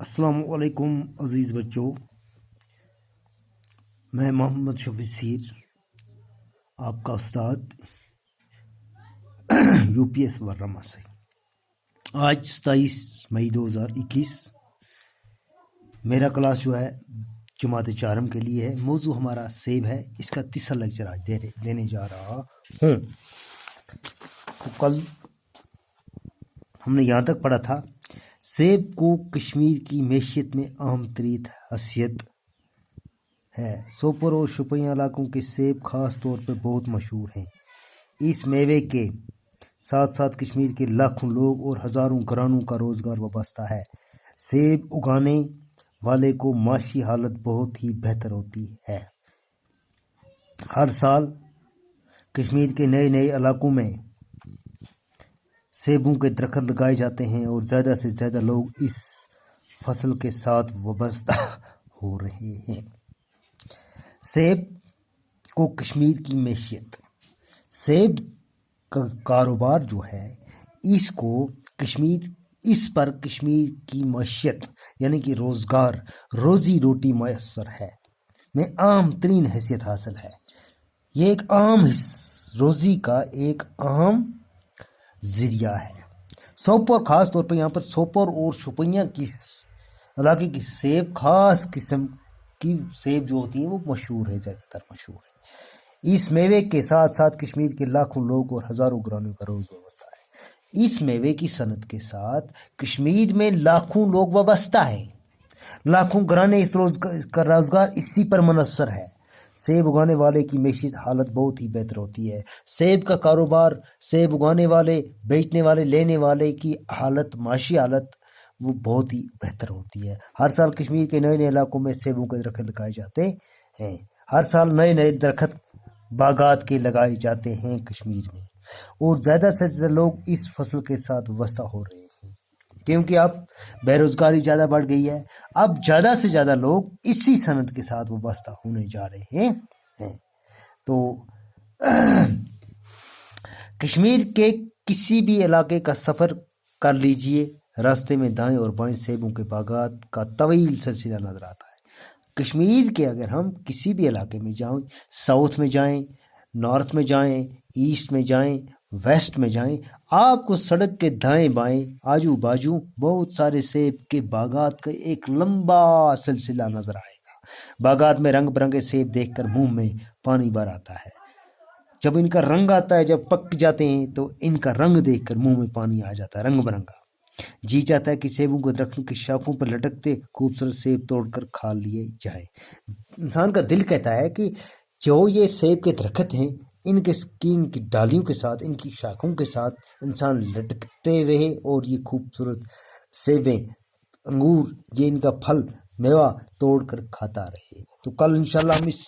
السلام علیکم عزیز بچوں، میں محمد شفیع سیر آپ کا استاد یو پی ایس ورما سے۔ آج 27 مئی 2021 میرا کلاس جو ہے جماعت چارم کے لیے ہے۔ موضوع ہمارا سیب ہے، اس کا تیسرا لیکچر آج دینے جا رہا ہوں۔ تو کل ہم نے یہاں تک پڑھا تھا، سیب کو کشمیر کی معیشت میں اہم ترین حیثیت ہے۔ سوپور اور شوپیاں علاقوں کے سیب خاص طور پر بہت مشہور ہیں۔ اس میوے کے ساتھ ساتھ کشمیر کے لاکھوں لوگ اور ہزاروں گھرانوں کا روزگار وابستہ ہے۔ سیب اگانے والے کو معاشی حالت بہت ہی بہتر ہوتی ہے۔ ہر سال کشمیر کے نئے علاقوں میں سیبوں کے درخت لگائے جاتے ہیں اور زیادہ سے زیادہ لوگ اس فصل کے ساتھ وابستہ ہو رہے ہیں۔ سیب کو کشمیر کی معیشت، سیب کا کاروبار جو ہے اس پر کشمیر کی معیشت یعنی کہ روزگار، روزی روٹی میسر ہے میں عام ترین حیثیت حاصل ہے۔ یہ ایک عام روزی کا ایک اہم ذریعہ ہے۔ سوپور، خاص طور پر یہاں پر سوپور اور شوپیاں کی علاقے کی سیب، خاص قسم کی سیب جو ہوتی ہیں وہ مشہور ہے، زیادہ تر مشہور ہے۔ اس میوے کے ساتھ ساتھ کشمیر کے لاکھوں لوگ اور ہزاروں گھرانوں کا روز وابستہ ہے۔ اس میوے کی صنعت کے ساتھ کشمیر میں لاکھوں لوگ وابستہ ہیں، لاکھوں گھرانے اس روزگار اسی پر منحصر ہے۔ سیب اگانے والے کی معیشت حالت بہت ہی بہتر ہوتی ہے۔ سیب کا کاروبار، سیب اگانے والے، بیچنے والے، لینے والے کی حالت، معاشی حالت وہ بہت ہی بہتر ہوتی ہے۔ ہر سال کشمیر کے نئے علاقوں میں سیبوں کے درخت لگائے جاتے ہیں۔ ہر سال نئے درخت باغات کے لگائے جاتے ہیں کشمیر میں، اور زیادہ سے زیادہ لوگ اس فصل کے ساتھ وابستہ ہو رہے ہیں، کیونکہ اب بے روزگاری زیادہ بڑھ گئی ہے۔ اب زیادہ سے زیادہ لوگ اسی صنعت کے ساتھ وابستہ ہونے جا رہے ہیں۔ تو کشمیر کے کسی بھی علاقے کا سفر کر لیجئے، راستے میں دائیں اور بائیں سیبوں کے باغات کا طویل سلسلہ نظر آتا ہے۔ کشمیر کے اگر ہم کسی بھی علاقے میں جائیں، ساؤتھ میں جائیں، نارتھ میں جائیں، ایسٹ میں جائیں، ویسٹ میں جائیں، آپ کو سڑک کے دائیں بائیں آجو باجو بہت سارے سیب کے باغات کا ایک لمبا سلسلہ نظر آئے گا۔ باغات میں رنگ برنگے سیب دیکھ کر منہ میں پانی بھر آتا ہے۔ جب ان کا رنگ آتا ہے، جب پک جاتے ہیں تو ان کا رنگ دیکھ کر منہ میں پانی آ جاتا ہے، رنگ برنگا۔ جی چاہتا ہے کہ سیبوں کو درختوں کی شاخوں پر لٹکتے خوبصورت سیب توڑ کر کھا لیے جائیں۔ انسان کا دل کہتا ہے کہ جو یہ سیب کے درخت ہیں، ان کی ڈالیوں کے ساتھ، ان کی شاخوں کے ساتھ انسان لٹکتے رہے اور یہ خوبصورت سیبیں، انگور، یہ ان کا پھل میوہ توڑ کر کھاتا رہے۔ تو کل انشاءاللہ ہم اس